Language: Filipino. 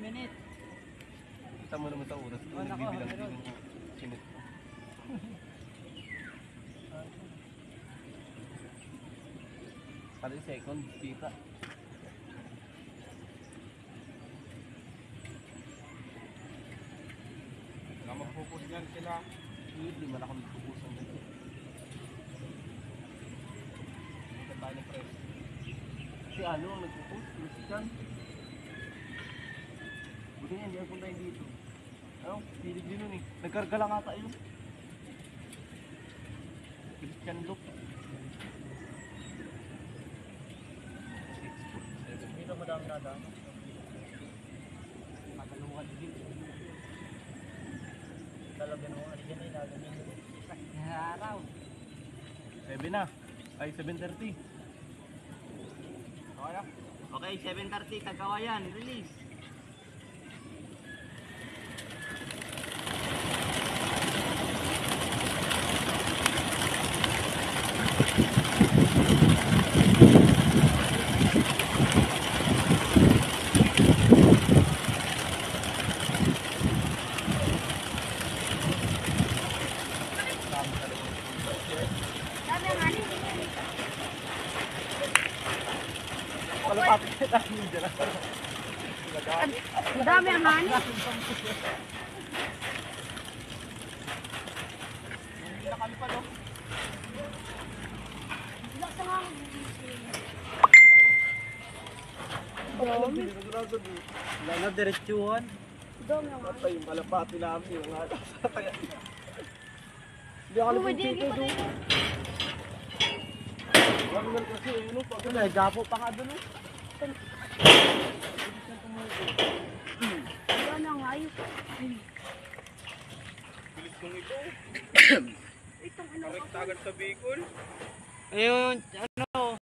minutes. Kita mo naman sa oras. Nagbibilang din yung sinit ko. Pala second, kita. Wala mag-focus dyan sila. Hindi man ako magpupusan dito. Ito tayo ng press. Si ano ang nagpupus? Christian? Buti nga, hindi ako puntahin dito. Ano? Pilig din nun eh. Nagkarga lang ata yun. Christian look. Dito madami na daan. Magaluhan din. Talaga nung ano dyan ay nagaling. Araw. 7 na. Ay, 7:30. Okay na? Okay, 7:30, Tagawayan, release. Kalapapit na tayo dyan. Dami ang hani. Hindi na kami pa no? Wala na, diretsuhan. Dami ang hani. Patay yung kalapati namin. Yung nga kaya. Hindi ako Pwede dito. dito. Wala naman kasi ano pag Wala, gapo pa ka doon. Wala na nga ayos. Bilis kong ito. Itong ano. Tagat sa Bicol. Ayun, ano?